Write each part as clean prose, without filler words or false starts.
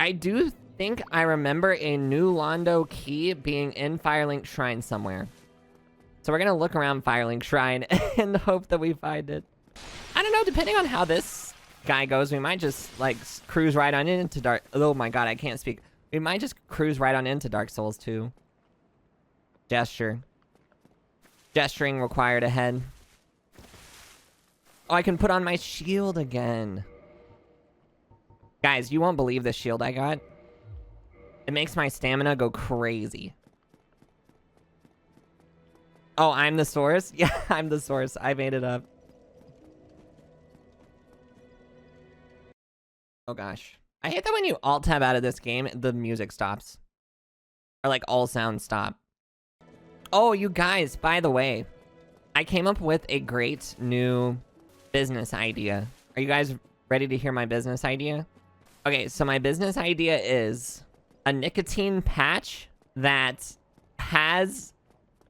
I do think I remember a new Londo key being in Firelink Shrine somewhere. So we're gonna look around Firelink Shrine and hope that we find it. I don't know, depending on how this guy goes, we might just, like, cruise right on into Dark... Oh my god, I can't speak. We might just cruise right on into Dark Souls 2. Gesture. Gesturing required ahead. Oh, I can put on my shield again. Guys, you won't believe this shield I got. It makes my stamina go crazy. Oh, I'm the source? Yeah, I'm the source. I made it up. Oh gosh. I hate that when you alt-tab out of this game, the music stops. Or like all sounds stop. Oh, you guys, by the way, I came up with a great new business idea. Are you guys ready to hear my business idea? Okay, so my business idea is a nicotine patch that has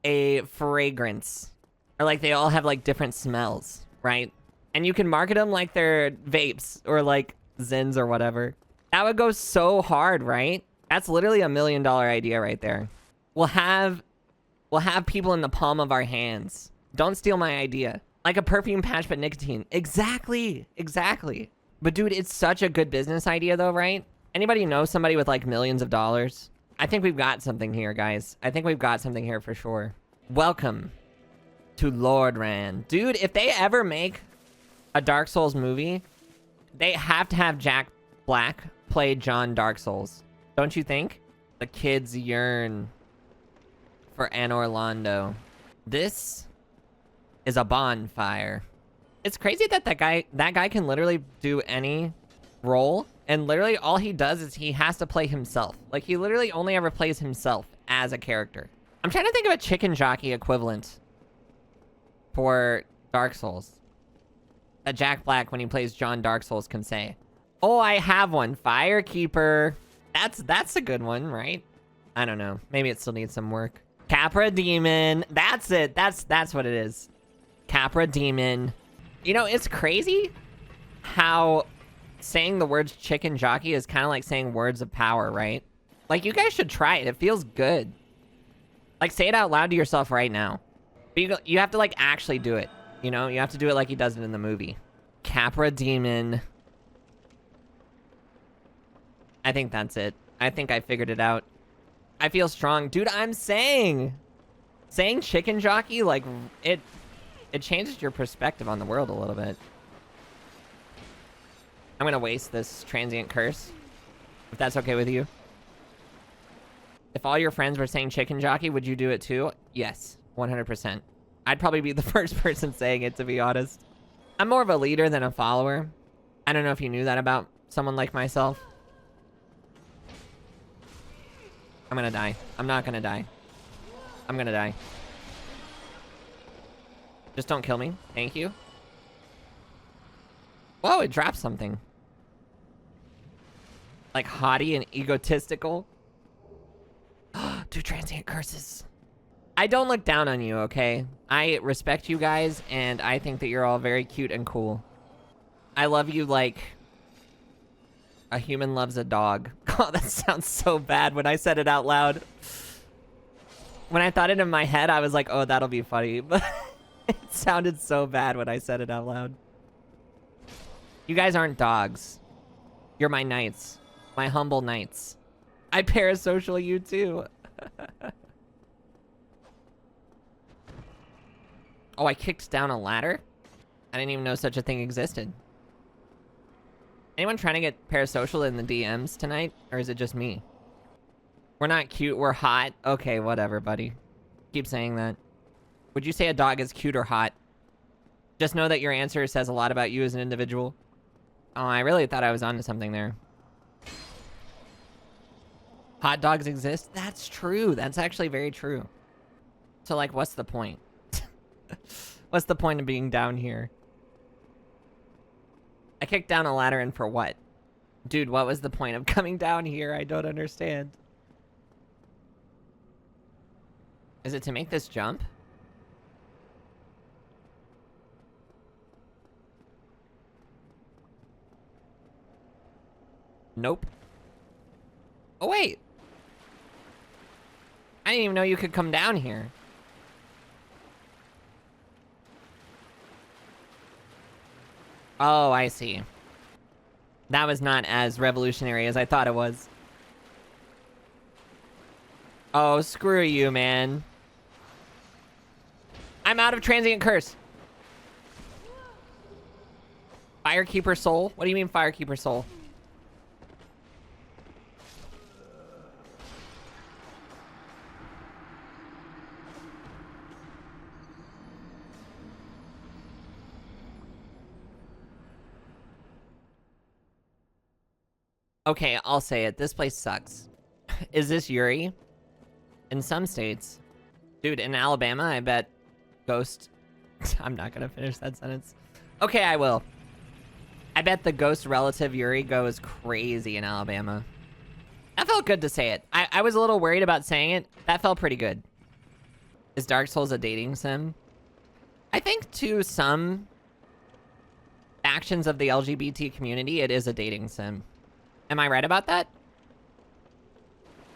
a fragrance. Or like they all have like different smells, right? And you can market them like they're vapes or like Zins or whatever. That would go so hard, right? That's literally $1 million idea right there. We'll have people in the palm of our hands. Don't steal my idea. Like a perfume patch, but nicotine. Exactly. Exactly. But dude, it's such a good business idea though, right? Anybody know somebody with like millions of dollars? I think we've got something here, guys. I think we've got something here for sure. Welcome to Lordran. Dude, if they ever make a Dark Souls movie, they have to have Jack Black play John Dark Souls. Don't you think? The kids yearn for Anor Londo. This is a bonfire. It's crazy that that guy can literally do any role, and literally all he does is he has to play himself. Like, he literally only ever plays himself as a character. I'm trying to think of a chicken jockey equivalent for Dark Souls that Jack Black, when he plays John Dark Souls, can say. Oh, I have one. Firekeeper. That's a good one, right? I don't know. Maybe it still needs some work. Capra Demon. That's it. That's what it is. Capra Demon. You know, it's crazy how saying the words chicken jockey is kind of like saying words of power, right? Like, you guys should try it. It feels good. Like, say it out loud to yourself right now. But you have to, like, actually do it. You know? You have to do it like he does it in the movie. Capra Demon. I think that's it. I think I figured it out. I feel strong. Dude, I'm saying chicken jockey, like, it changes your perspective on the world a little bit. I'm gonna waste this transient curse, if that's okay with you. If all your friends were saying chicken jockey, would you do it too? Yes, 100%. I'd probably be the first person saying it, to be honest. I'm more of a leader than a follower. I don't know if you knew that about someone like myself. I'm gonna die. I'm not gonna die. I'm gonna die. Just don't kill me. Thank you. Whoa, it dropped something. Like haughty and egotistical. Two transient curses. I don't look down on you, okay? I respect you guys, and I think that you're all very cute and cool. I love you like a human loves a dog. Oh, that sounds so bad when I said it out loud. When I thought it in my head, I was like, oh, that'll be funny. But it sounded so bad when I said it out loud. You guys aren't dogs. You're my knights. My humble knights. I parasocial you too. Oh, I kicked down a ladder? I didn't even know such a thing existed. Anyone trying to get parasocial in the DMs tonight? Or is it just me? We're not cute, we're hot. Okay, whatever, buddy. Keep saying that. Would you say a dog is cute or hot? Just know that your answer says a lot about you as an individual. Oh, I really thought I was onto something there. Hot dogs exist? That's true. That's actually very true. So, like, what's the point? What's the point of being down here? I kicked down a ladder, and for what? Dude, what was the point of coming down here? I don't understand. Is it to make this jump? Nope. Oh, wait. I didn't even know you could come down here. Oh, I see. That was not as revolutionary as I thought it was. Oh, screw you, man. I'm out of transient curse. Firekeeper soul? What do you mean Firekeeper soul? Okay, I'll say it. This place sucks. Is this Yuri? In some states. Dude, in Alabama, I bet Ghost... I'm not gonna finish that sentence. Okay, I will. I bet the ghost relative Yuri goes crazy in Alabama. That felt good to say it. I was a little worried about saying it. That felt pretty good. Is Dark Souls a dating sim? I think to some factions of the LGBT community, it is a dating sim. Am I right about that?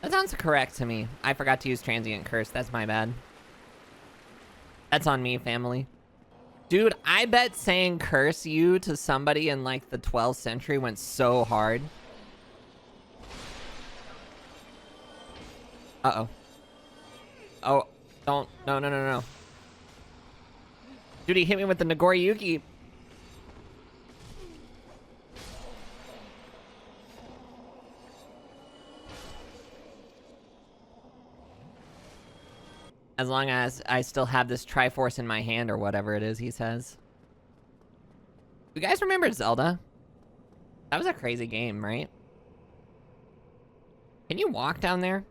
That sounds correct to me. I forgot to use transient curse. That's my bad. That's on me, family. Dude, I bet saying curse you to somebody in like the 12th century went so hard. Uh-oh. Oh, don't. No, no, no, no. Dude, he hit me with the Nagoriyuki. As long as I still have this Triforce in my hand or whatever it is he says. You guys remember Zelda? That was a crazy game, right? Can you walk down there?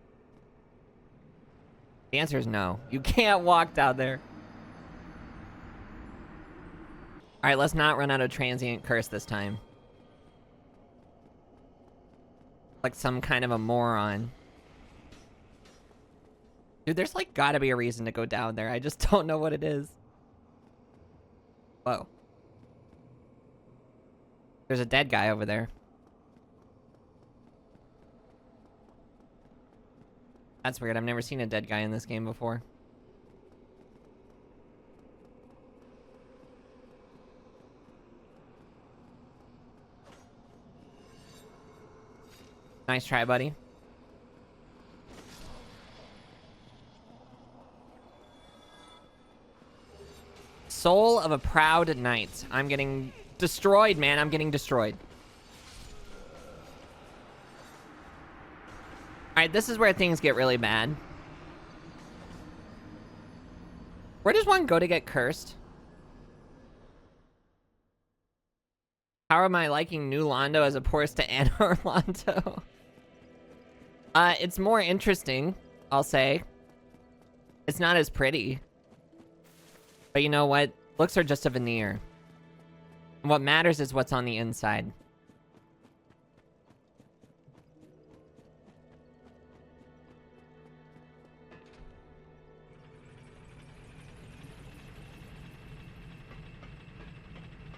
The answer is no. You can't walk down there. Alright, let's not run out of transient curse this time. Like some kind of a moron. Dude, there's like gotta be a reason to go down there. I just don't know what it is. Whoa. There's a dead guy over there. That's weird. I've never seen a dead guy in this game before. Nice try, buddy. Soul of a proud knight. I'm getting destroyed, man. I'm getting destroyed. Alright, this is where things get really bad. Where does one go to get cursed? How am I liking New Londo as opposed to Anor Londo? It's more interesting, I'll say. It's not as pretty. But you know what? Looks are just a veneer. And what matters is what's on the inside.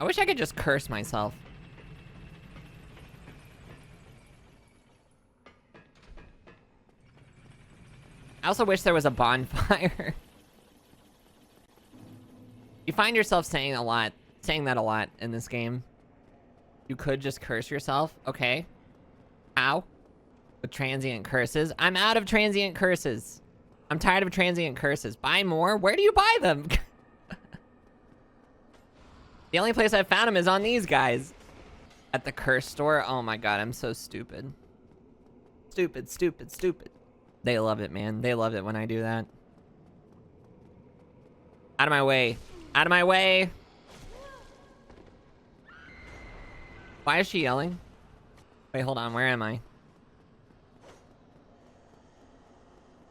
I wish I could just curse myself. I also wish there was a bonfire. You find yourself saying that a lot in this game. You could just curse yourself. Okay. How? With transient curses. I'm out of transient curses. I'm tired of transient curses. Buy more? Where do you buy them? The only place I've found them is on these guys. At the curse store. Oh my god, I'm so stupid. Stupid, stupid, stupid. They love it, man. They love it when I do that. Out of my way. Out of my way! Why is she yelling? Wait, hold on. Where am I?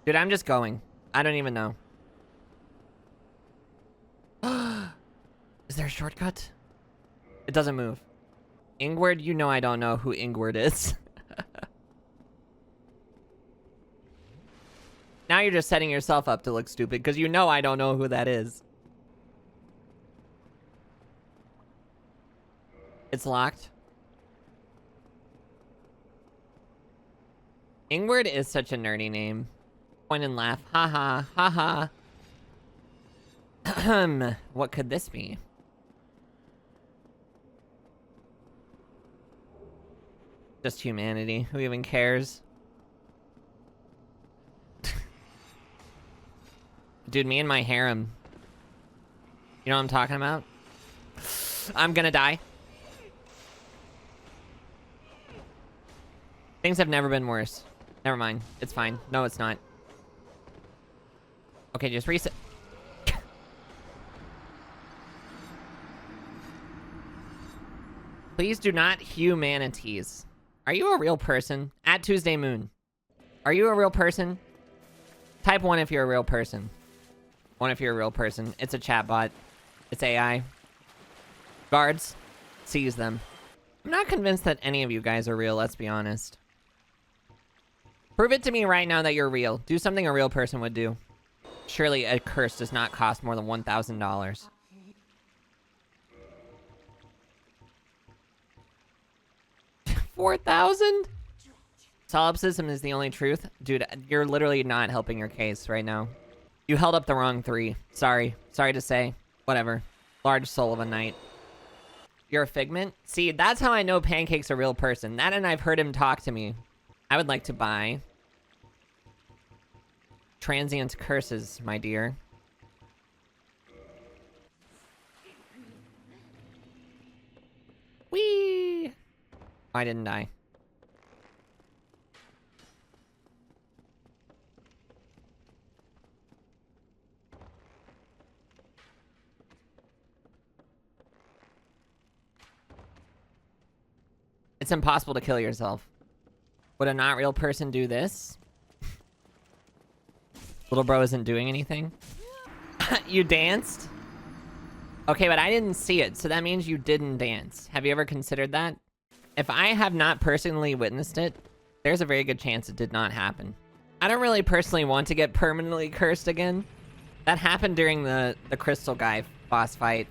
Dude, I'm just going. I don't even know. Is there a shortcut? It doesn't move. Ingward, you know I don't know who Ingward is. Now you're just setting yourself up to look stupid, because you know I don't know who that is. It's locked. Ingward is such a nerdy name. Point and laugh. Haha. Haha. What could this be? Just humanity. Who even cares? Dude, me and my harem. You know what I'm talking about? I'm gonna die. Things have never been worse. Never mind. It's fine. No, it's not. Okay, just reset. Please do not humanities. Are you a real person? At Tuesday Moon. Are you a real person? Type 1 if you're a real person. 1 if you're a real person. It's a chatbot. It's AI. Guards. Seize them. I'm not convinced that any of you guys are real, let's be honest. Prove it to me right now that you're real. Do something a real person would do. Surely a curse does not cost more than $1,000. $4,000? Solipsism is the only truth? Dude, you're literally not helping your case right now. You held up the wrong 3. Sorry. Sorry to say. Whatever. Large soul of a knight. You're a figment? See, that's how I know Pancake's a real person. That and I've heard him talk to me. I would like to buy transient curses, my dear. Whee! I didn't die. It's impossible to kill yourself. Would a not real person do this? Little bro isn't doing anything. You danced? Okay, but I didn't see it, so that means you didn't dance. Have you ever considered that? If I have not personally witnessed it, there's a very good chance it did not happen. I don't really personally want to get permanently cursed again. That happened during the Crystal Guy boss fight.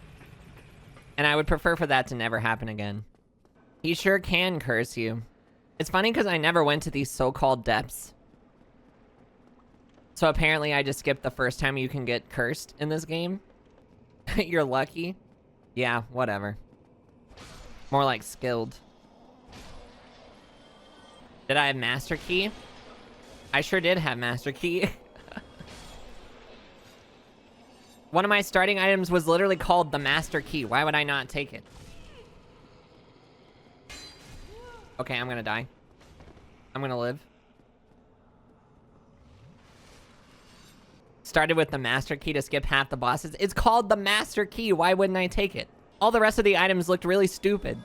And I would prefer for that to never happen again. He sure can curse you. It's funny because I never went to these so-called depths. So apparently I just skipped the first time you can get cursed in this game. You're lucky? Yeah, whatever. More like skilled. Did I have Master Key? I sure did have Master Key. One of my starting items was literally called the Master Key. Why would I not take it? Okay, I'm gonna die. I'm gonna live. Started with the Master Key to skip half the bosses. It's called the Master Key. Why wouldn't I take it? All the rest of the items looked really stupid.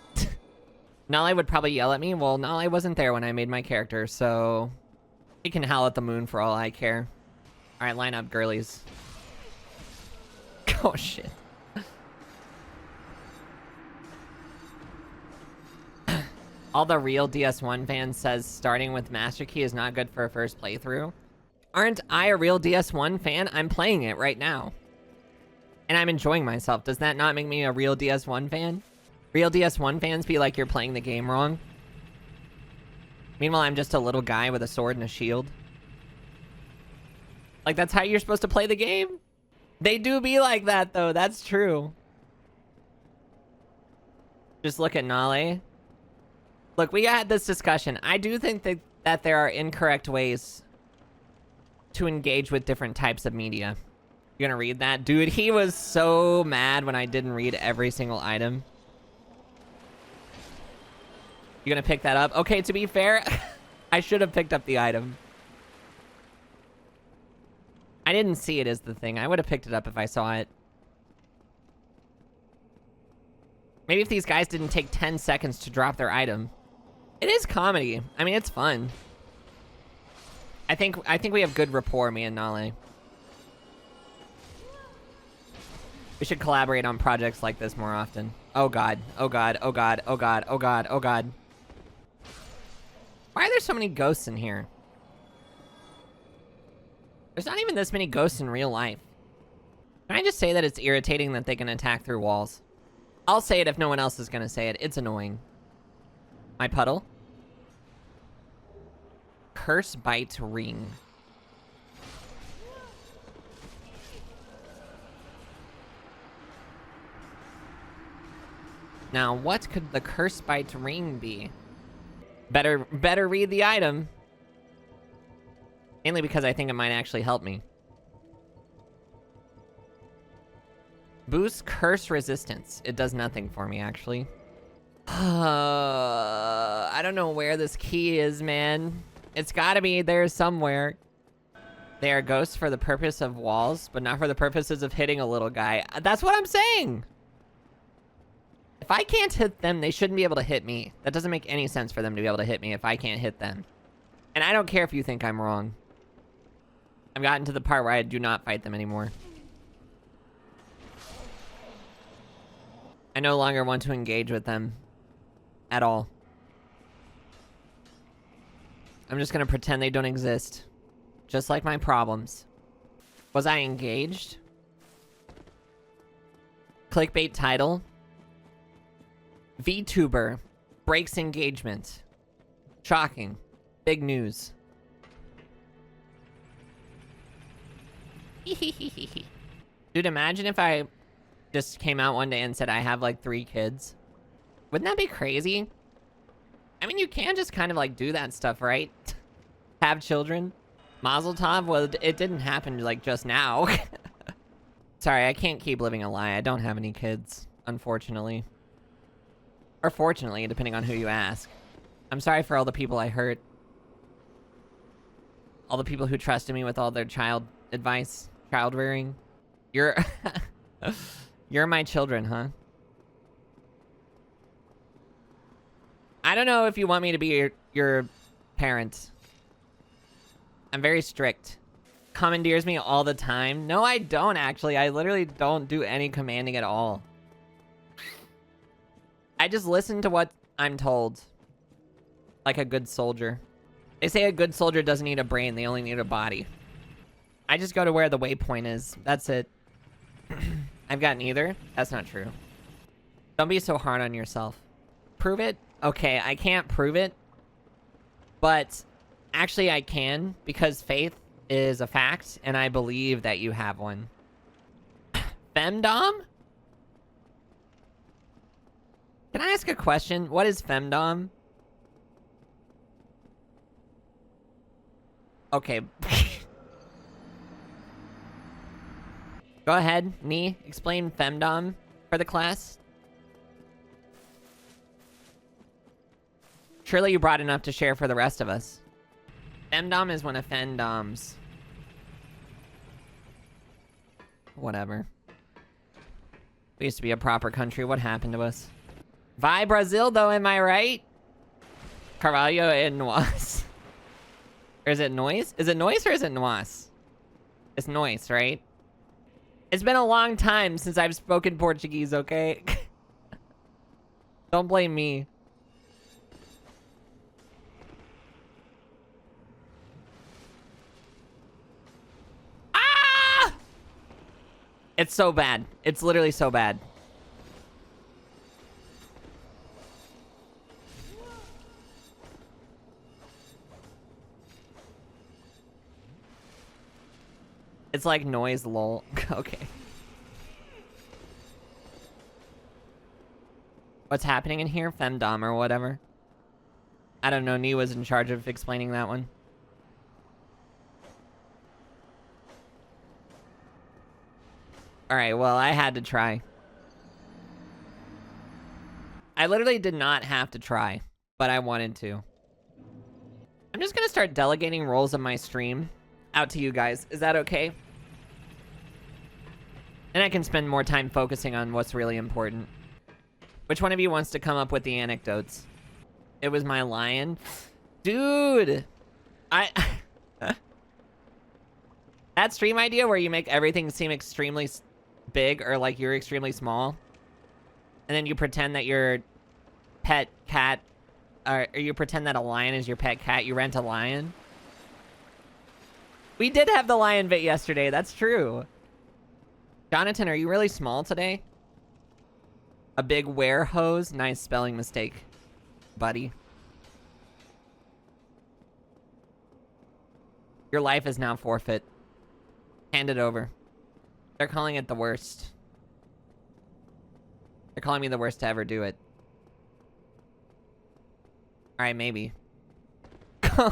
Nale would probably yell at me. Well, Nale wasn't there when I made my character, so he can howl at the moon for all I care. All right, line up, girlies. Oh, shit. All the real DS1 fans says starting with Master Key is not good for a first playthrough. Aren't I a real DS1 fan? I'm playing it right now. And I'm enjoying myself. Does that not make me a real DS1 fan? Real DS1 fans be like, you're playing the game wrong. Meanwhile, I'm just a little guy with a sword and a shield. Like, that's how you're supposed to play the game? They do be like that, though. That's true. Just look at Nale. Look, we had this discussion. I do think that there are incorrect ways to engage with different types of media. You gonna read that? Dude, he was so mad when I didn't read every single item. You gonna pick that up? Okay, to be fair, I should have picked up the item. I didn't see it as the thing. I would have picked it up if I saw it. Maybe if these guys didn't take 10 seconds to drop their item. It is comedy. I mean, it's fun. I think we have good rapport, me and Nale. We should collaborate on projects like this more often. Oh god. Oh god. Oh god. Oh god. Oh god. Oh god. Why are there so many ghosts in here? There's not even this many ghosts in real life. Can I just say that it's irritating that they can attack through walls? I'll say it if no one else is gonna say it. It's annoying. My puddle? curse bite ring. Now, what could the curse bite ring be? Better read the item. Mainly because I think it might actually help me. Boost curse resistance. It does nothing for me, actually. I don't know where this key is, man. It's gotta be there somewhere. They are ghosts for the purpose of walls, but not for the purposes of hitting a little guy. That's what I'm saying! If I can't hit them, they shouldn't be able to hit me. That doesn't make any sense for them to be able to hit me if I can't hit them. And I don't care if you think I'm wrong. I've gotten to the part where I do not fight them anymore. I no longer want to engage with them. At all. I'm just gonna pretend they don't exist. Just like my problems. Was I engaged? Clickbait title. VTuber breaks engagement. Shocking. Big news. Dude, imagine if I just came out one day and said I have like 3 kids. Wouldn't that be crazy? I mean, you can just kind of like do that stuff, right? Have children. Mazel tov. Well, it didn't happen like just now. Sorry, I can't keep living a lie. I don't have any kids, unfortunately. Or fortunately, depending on who you ask. I'm sorry for all the people I hurt. All the people who trusted me with all their child advice, child rearing. You're you're my children, huh? I don't know if you want me to be your parent. I'm very strict. Commandeers me all the time. No, I don't actually. I literally don't do any commanding at all. I just listen to what I'm told. Like a good soldier. They say a good soldier doesn't need a brain, they only need a body. I just go to where the waypoint is. That's it. I've got neither. That's not true. Don't be so hard on yourself. Prove it? Okay, I can't prove it. But actually I can, because faith is a fact, and I believe that you have one. Femdom? Can I ask a question? What is femdom? Okay. Go ahead, Nee. Explain femdom for the class. Surely you brought enough to share for the rest of us. Femdom is when a femdoms. Whatever. We used to be a proper country. What happened to us? Vai Brazil, though, am I right? Carvalho and Nois. Or is it Noise? Is it Noise or is it Nois? It's Noise, right? It's been a long time since I've spoken Portuguese, okay? Don't blame me. Ah! It's so bad. It's literally so bad. It's like noise, lol. Okay. What's happening in here? Femdom or whatever. I don't know. Nee was in charge of explaining that one. Alright, well, I had to try. I literally did not have to try, but I wanted to. I'm just gonna start delegating roles of my stream out to you guys. Is that okay? And I can spend more time focusing on what's really important. Which one of you wants to come up with the anecdotes? It was my lion. Dude! That stream idea where you make everything seem extremely big or like you're extremely small. And then you pretend that your pet cat... Or you pretend that a lion is your pet cat. You rent a lion. We did have the lion bit yesterday. That's true. Jonathan, are you really small today? A big were hose? Nice spelling mistake, buddy. Your life is now forfeit. Hand it over. They're calling it the worst. They're calling me the worst to ever do it. Alright, maybe.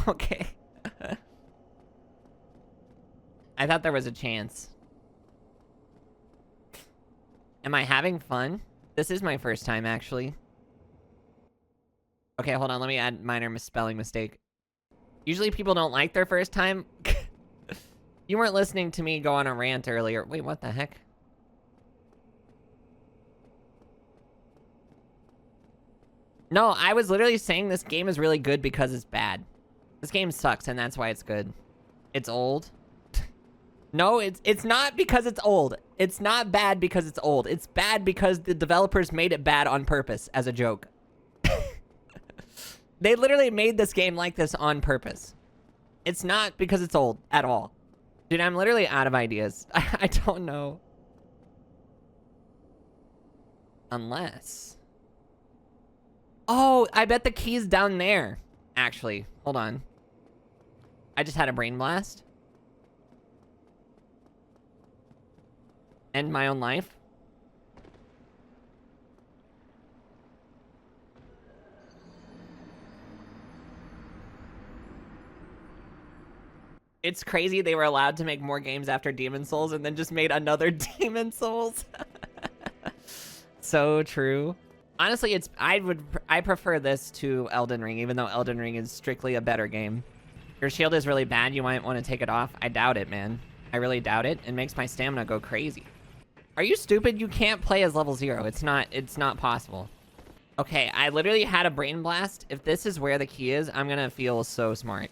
Okay. I thought there was a chance. Am I having fun? This is my first time, actually. Okay, hold on. Let me add minor misspelling mistake. Usually people don't like their first time. You weren't listening to me go on a rant earlier. Wait, what the heck? No, I was literally saying this game is really good because it's bad. This game sucks, and that's why it's good. It's old. No, it's not because it's old. It's not bad because it's old. It's bad because the developers made it bad on purpose as a joke. They literally made this game like this on purpose. It's not because it's old at all. Dude, I'm literally out of ideas. I don't know. Unless... Oh, I bet the key's down there. Actually, hold on. I just had a brain blast. End my own life. It's crazy they were allowed to make more games after Demon Souls and then just made another Demon Souls. So true. Honestly, I prefer this to Elden Ring, even though Elden Ring is strictly a better game. Your shield is really bad, you might want to take it off. I doubt it, man. I really doubt it. It makes my stamina go crazy. Are you stupid? You can't play as level 0. It's not possible. Okay, I literally had a brain blast. If this is where the key is, I'm gonna feel so smart.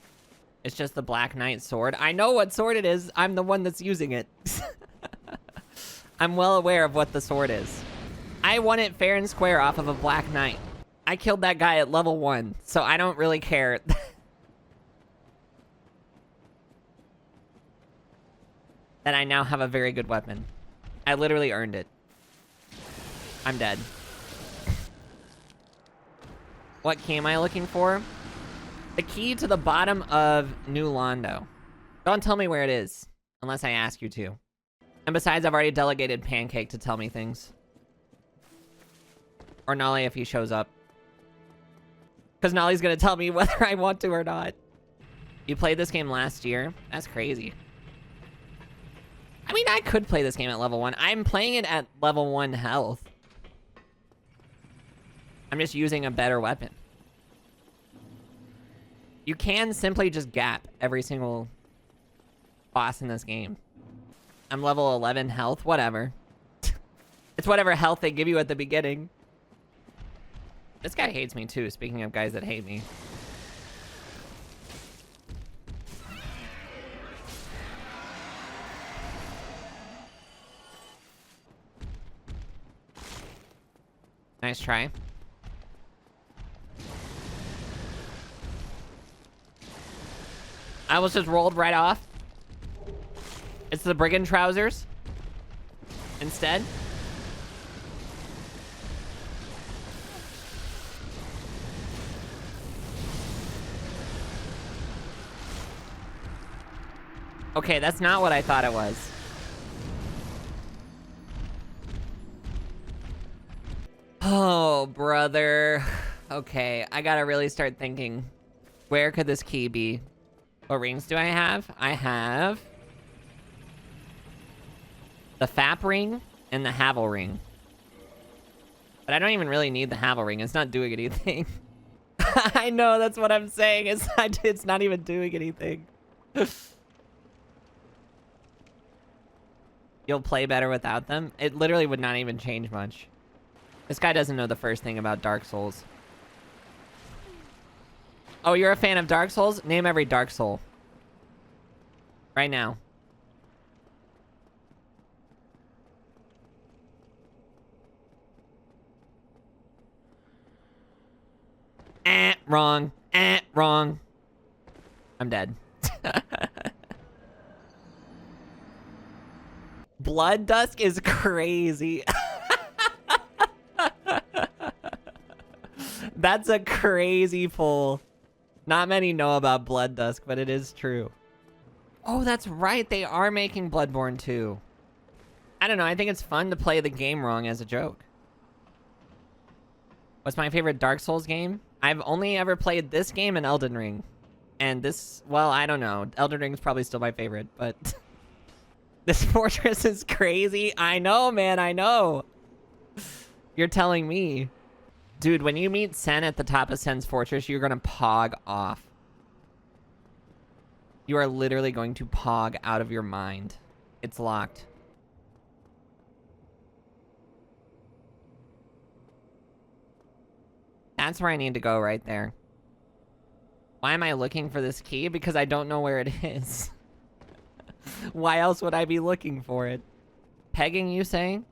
It's just the Black Knight sword. I know what sword it is. I'm the one that's using it. I'm well aware of what the sword is. I won it fair and square off of a Black Knight. I killed that guy at level 1, so I don't really care. That I now have a very good weapon. I literally earned it. I'm dead. What key am I looking for? The key to the bottom of New Londo. Don't tell me where it is, unless I ask you to. And besides, I've already delegated Pancake to tell me things. Or Nolly if he shows up. Because Nolly's gonna tell me whether I want to or not. You played this game last year? That's crazy. I mean, I could play this game at level 1. I'm playing it at level 1 health. I'm just using a better weapon. You can simply just gap every single boss in this game. I'm level 11 health, whatever. It's whatever health they give you at the beginning. This guy hates me too, speaking of guys that hate me. Nice try. I almost just rolled right off. It's the brigand trousers. Instead. Okay, that's not what I thought it was. Oh, brother. Okay, I gotta really start thinking. Where could this key be? What rings do I have? I have the Fap ring and the Havel ring. But I don't even really need the Havel ring. It's not doing anything. I know, that's what I'm saying. It's not even doing anything. You'll play better without them? It literally would not even change much. This guy doesn't know the first thing about Dark Souls. Oh, you're a fan of Dark Souls? Name every Dark Soul. Right now. Wrong. Wrong. I'm dead. Blood Dusk is crazy. That's a crazy pull. Not many know about Blood Dusk, but it is true. Oh, that's right. They are making Bloodborne 2. I don't know. I think it's fun to play the game wrong as a joke. What's my favorite Dark Souls game? I've only ever played this game and Elden Ring. And this, well, I don't know. Elden Ring is probably still my favorite, but... This fortress is crazy. I know, man. I know. You're telling me. Dude, when you meet Sen at the top of Sen's fortress, you're going to pog off. You are literally going to pog out of your mind. It's locked. That's where I need to go right there. Why am I looking for this key? Because I don't know where it is. Why else would I be looking for it? Pegging, you saying?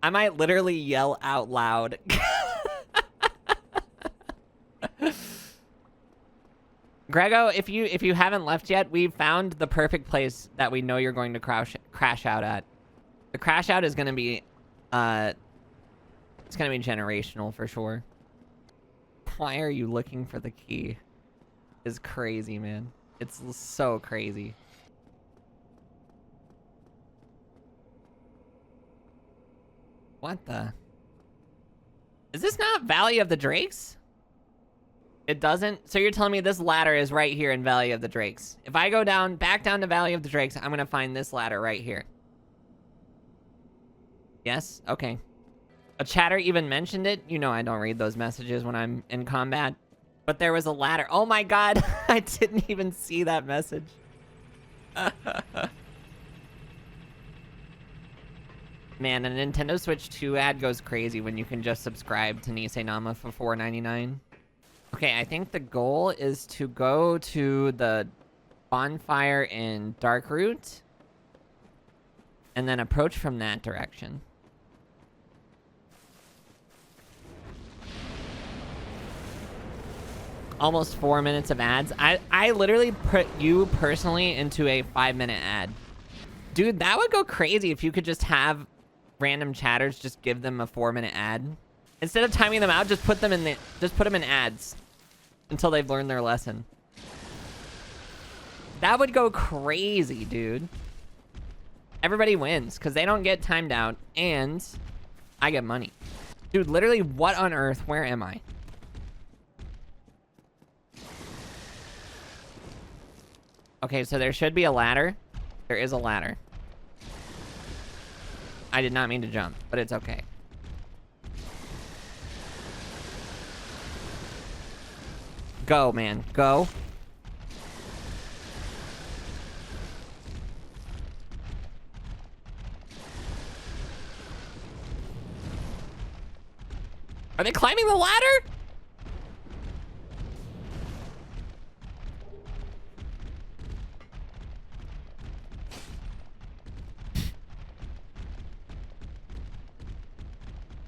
I might literally yell out loud. Grego, if you haven't left yet, we've found the perfect place that we know you're going to crash out at. The crash out is going to be it's going to be generational for sure. Why are you looking for the key? It's crazy, man. It's so crazy. What the? Is this not Valley of the Drakes? It doesn't? So you're telling me this ladder is right here in Valley of the Drakes. If I go down, back down to Valley of the Drakes, I'm going to find this ladder right here. Yes? Okay. A chatter even mentioned it. You know I don't read those messages when I'm in combat. But there was a ladder. Oh my god. I didn't even see that message. Man, a Nintendo Switch 2 ad goes crazy when you can just subscribe to nisenama for $4.99. Okay, I think the goal is to go to the bonfire in Darkroot and then approach from that direction. Almost 4 minutes of ads. I literally put you personally into a 5-minute ad. Dude, that would go crazy if you could just have random chatters just give them a 4-minute ad. Instead of timing them out, just put them in ads until they've learned their lesson. That would go crazy, dude. Everybody wins because they don't get timed out and I get money. Dude, literally, what on earth? Where am I? Okay, so there should be a ladder. There is a ladder. I did not mean to jump, but it's okay. Go, man. Go. Are they climbing the ladder?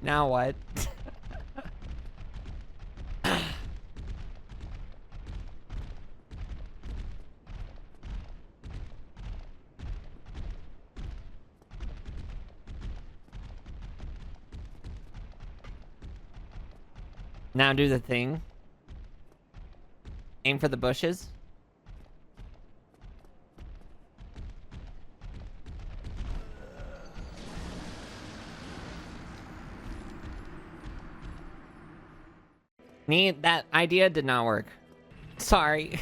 Now what? Now do the thing. Aim for the bushes. That idea did not work. Sorry.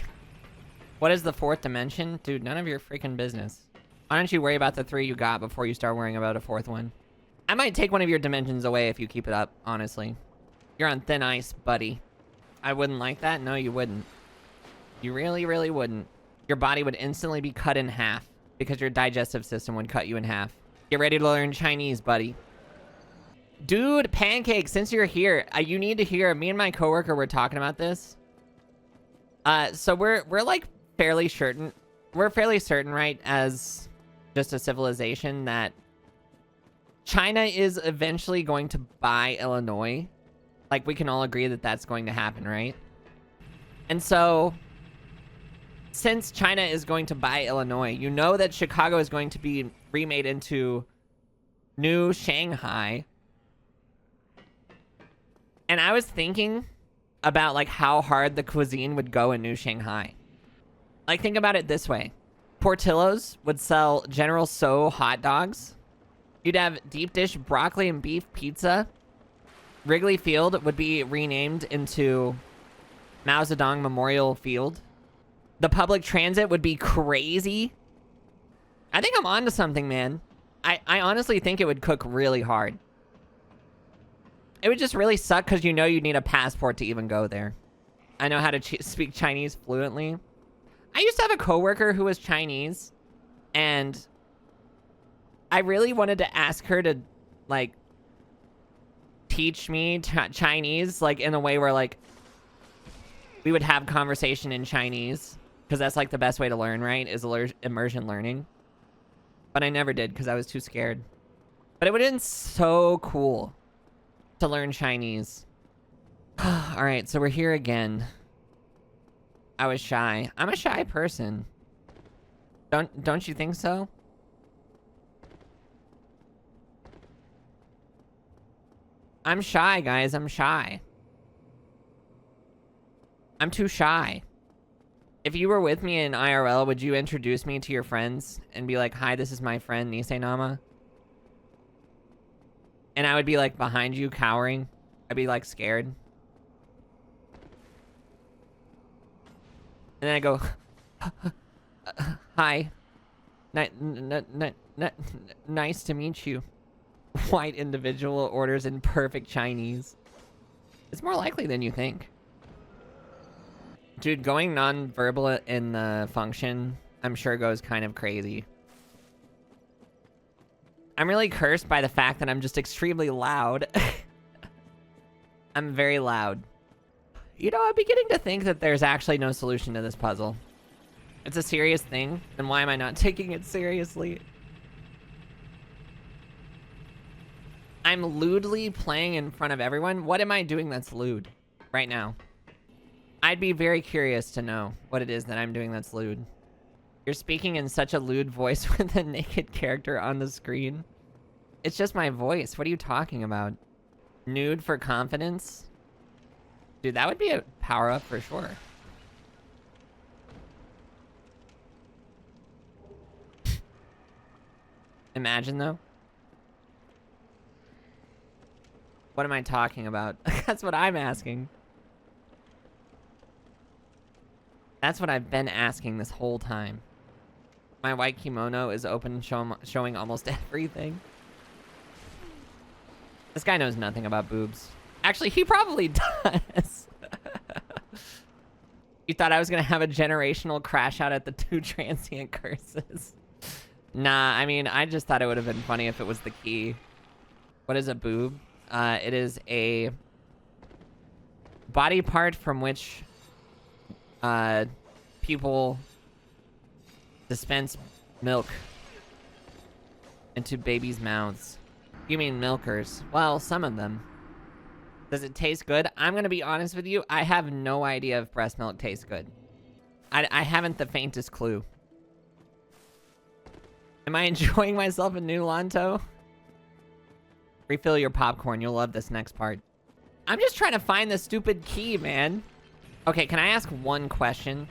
What is the fourth dimension? Dude, none of your freaking business. Why don't you worry about the 3 you got before you start worrying about a 4th one? I might take one of your dimensions away if you keep it up, honestly. You're on thin ice, buddy. I wouldn't like that? No, you wouldn't. You really, really wouldn't. Your body would instantly be cut in half because your digestive system would cut you in half. Get ready to learn Chinese, buddy. Dude, Pancake, since you're here, you need to hear, me and my coworker were talking about this. So we're like fairly certain, right, as just a civilization that China is eventually going to buy Illinois. Like, we can all agree that that's going to happen, right? And so, since China is going to buy Illinois, you know that Chicago is going to be remade into New Shanghai. And I was thinking about, like, how hard the cuisine would go in New Shanghai. Like, think about it this way. Portillo's would sell General Tso hot dogs. You'd have deep dish broccoli and beef pizza. Wrigley Field would be renamed into Mao Zedong Memorial Field. The public transit would be crazy. I think I'm onto something, man. I honestly think it would cook really hard. It would just really suck because you know you need a passport to even go there. I know how to speak Chinese fluently. I used to have a coworker who was Chinese, and I really wanted to ask her to, like, teach me Chinese, like, in a way where, like, we would have conversation in Chinese, because that's, like, the best way to learn, right, is immersion learning. But I never did, because I was too scared. But it would have been so cool to learn Chinese. All right, so we're here again. I was shy. I'm a shy person. Don't you think so? I'm shy, guys. I'm shy. I'm too shy. If you were with me in IRL, would you introduce me to your friends and be like, "Hi, this is my friend Nisenama"? And I would be like behind you, cowering. I'd be like scared. And then I go, "Hi. Nice to meet you." White individual orders in perfect Chinese. It's more likely than you think. Dude, going non-verbal in the function, I'm sure goes kind of crazy. I'm really cursed by the fact that I'm just extremely loud. I'm very loud. You know, I'm beginning to think that there's actually no solution to this puzzle. It's a serious thing, then why am I not taking it seriously? I'm lewdly playing in front of everyone. What am I doing that's lewd right now? I'd be very curious to know what it is that I'm doing that's lewd. You're speaking in such a lewd voice with a naked character on the screen. It's just my voice. What are you talking about? Nude for confidence? Dude, that would be a power-up for sure. Imagine, though. What am I talking about? That's what I'm asking. That's what I've been asking this whole time. My white kimono is open, showing almost everything. This guy knows nothing about boobs. Actually, he probably does. You thought I was going to have a generational crash out at the two transient curses. Nah, I mean, I just thought it would have been funny if it was the key. What is a boob? It is a body part from which people dispense milk into babies' mouths. You mean milkers? Well, some of them. Does it taste good? I'm gonna be honest with you. I have no idea if breast milk tastes good. I haven't the faintest clue. Am I enjoying myself in New Londo? Refill your popcorn. You'll love this next part. I'm just trying to find the stupid key, man. Okay, can I ask one question?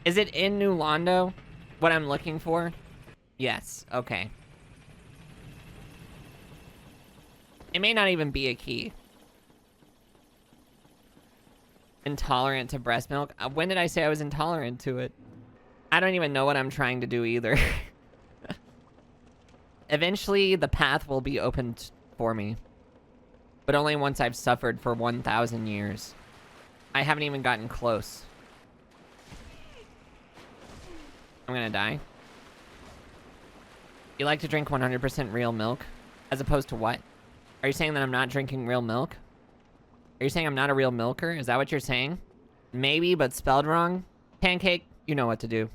Is it in New Londo? What I'm looking for? Yes. Okay. It may not even be a key. Intolerant to breast milk? When did I say I was intolerant to it? I don't even know what I'm trying to do either. Eventually, the path will be opened for me. But only once I've suffered for 1,000 years. I haven't even gotten close. I'm gonna die. You like to drink 100% real milk? As opposed to what? Are you saying that I'm not drinking real milk? Are you saying I'm not a real milker? Is that what you're saying? Maybe, but spelled wrong? Pancake, you know what to do.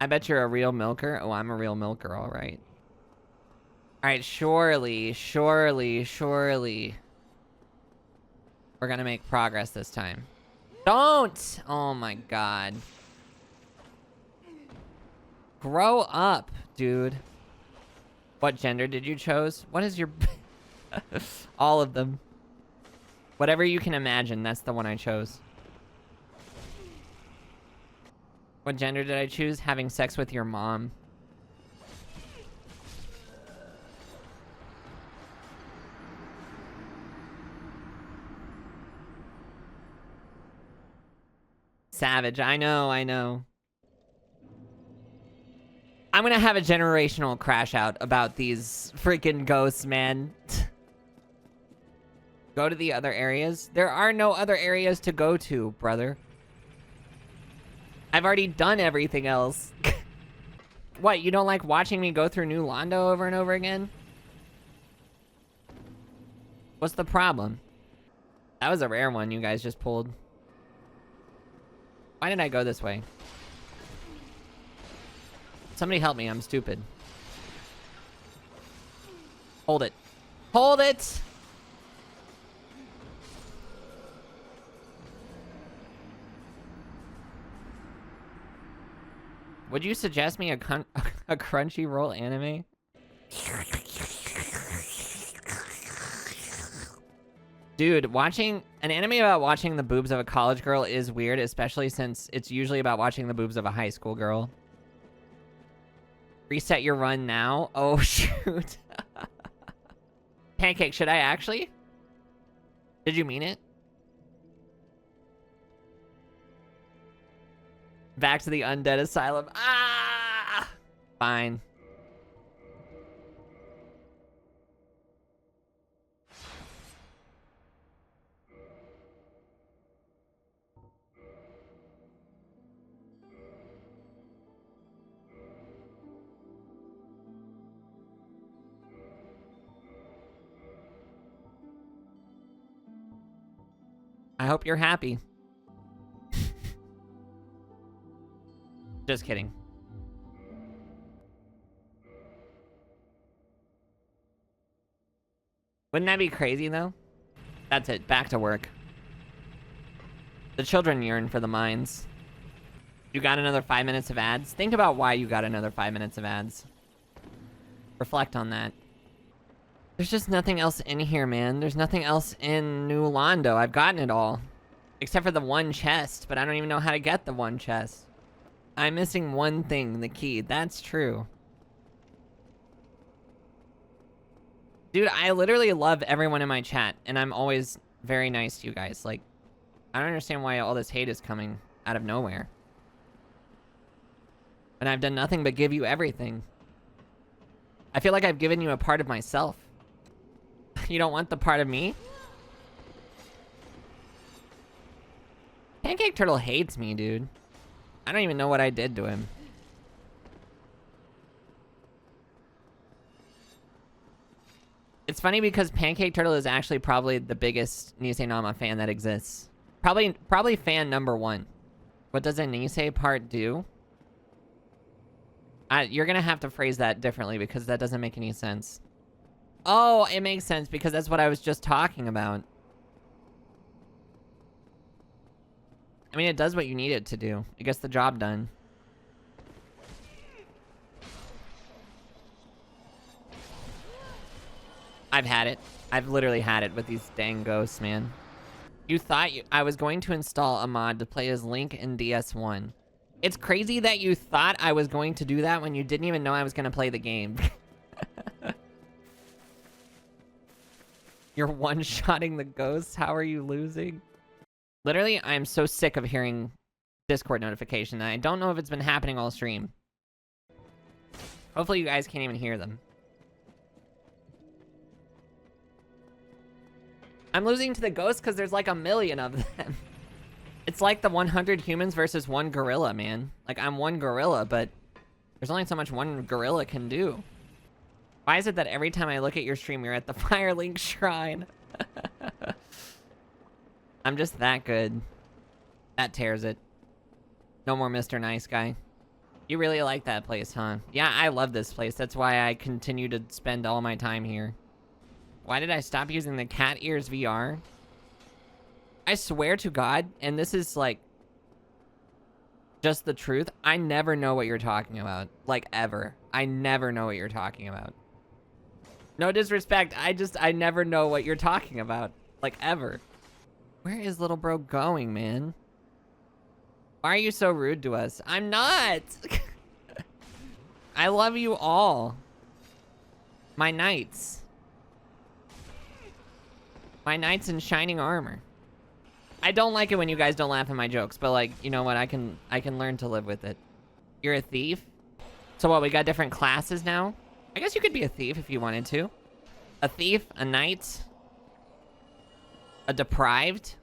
I bet you're a real milker. Oh, I'm a real milker, all right. All right, surely. We're gonna make progress this time. Don't! Oh my god. Grow up, dude. What gender did you choose? What is your... All of them. Whatever you can imagine, that's the one I chose. What gender did I choose? Having sex with your mom. Savage. I know, I know. I'm gonna have a generational crash out about these freaking ghosts, man. Go to the other areas? There are no other areas to go to, brother. I've already done everything else. What, you don't like watching me go through New Londo over and over again? What's the problem? That was a rare one you guys just pulled. Why did I go this way? Somebody help me, I'm stupid. Hold it. Hold it! Would you suggest me a Crunchyroll anime? Dude, watching an anime about watching the boobs of a college girl is weird, especially since it's usually about watching the boobs of a high school girl. Reset your run now? Oh, shoot. Pancake, should I actually? Did you mean it? Back to the undead asylum. Ah! Fine. I hope you're happy. Just kidding. Wouldn't that be crazy, though? That's it. Back to work. The children yearn for the mines. You got another 5 minutes of ads? Think about why you got another 5 minutes of ads. Reflect on that. There's just nothing else in here, man. There's nothing else in New Londo. I've gotten it all. Except for the one chest, but I don't even know how to get the one chest. I'm missing one thing, the key. That's true. Dude, I literally love everyone in my chat, and I'm always very nice to you guys. Like, I don't understand why all this hate is coming out of nowhere. And I've done nothing but give you everything. I feel like I've given you a part of myself. You don't want the part of me? Pancake Turtle hates me, dude. I don't even know what I did to him. It's funny because Pancake Turtle is actually probably the biggest Nisenama fan that exists. Probably fan number 1. What does a Nisei part do? You're gonna have to phrase that differently because that doesn't make any sense. Oh, it makes sense because that's what I was just talking about. I mean, it does what you need it to do. It gets the job done. I've had it. I've literally had it with these dang ghosts, man. You thought I was going to install a mod to play as Link in DS1. It's crazy that you thought I was going to do that when you didn't even know I was going to play the game. You're one-shotting the ghosts? How are you losing? Literally, I'm so sick of hearing Discord notification. I don't know if it's been happening all stream. Hopefully you guys can't even hear them. I'm losing to the ghosts because there's like a million of them. It's like the 100 humans versus 1 gorilla, man. Like, I'm 1 gorilla, but there's only so much 1 gorilla can do. Why is it that every time I look at your stream, you're at the Firelink Shrine? I'm just that good. That tears it. No more Mr. Nice Guy. You really like that place, huh? Yeah, I love this place. That's why I continue to spend all my time here. Why did I stop using the cat ears VR? I swear to God, and this is like just the truth, I never know what you're talking about. Like, ever. I never know what you're talking about. No disrespect, I never know what you're talking about. Like, ever. Where is little bro going, man? Why are you so rude to us? I'm not. I love you all. My knights. My knights in shining armor. I don't like it when you guys don't laugh at my jokes, but like, you know what? I can learn to live with it. You're a thief? So what, we got different classes now? I guess you could be a thief if you wanted to. A thief, a knight, a deprived,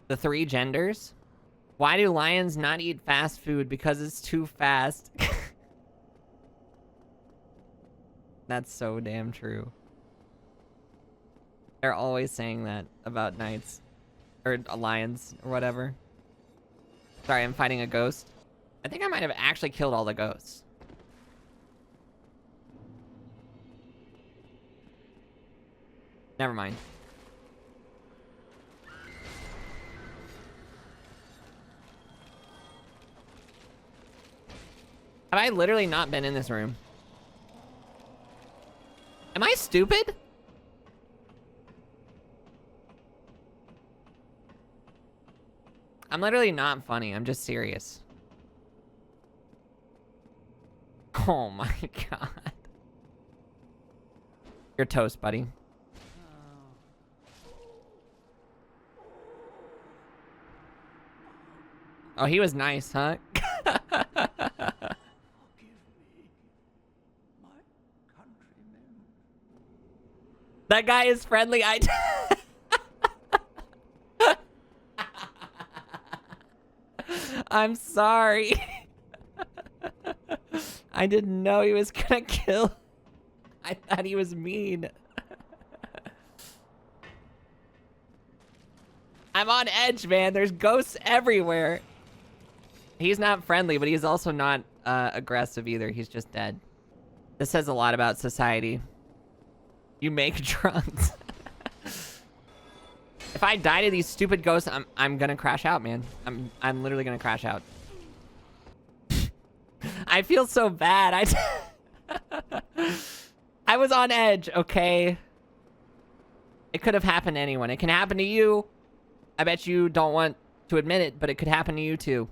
the three genders. Why do lions not eat fast food? Because it's too fast. That's so damn true. They're always saying that about knights. Or lions, or whatever. Sorry, I'm fighting a ghost. I think I might have actually killed all the ghosts. Never mind. Have I literally not been in this room? Am I stupid? I'm literally not funny. I'm just serious. Oh my god. You're toast, buddy. Oh, he was nice, huh? That guy is friendly. I'm sorry. I didn't know he was gonna kill. I thought he was mean. I'm on edge, man. There's ghosts everywhere. He's not friendly, but he's also not aggressive either. He's just dead. This says a lot about society. You make drugs. If I die to these stupid ghosts, I'm gonna crash out, man. I'm literally gonna crash out. I feel so bad. I was on edge, okay? It could have happened to anyone. It can happen to you. I bet you don't want to admit it, but it could happen to you too.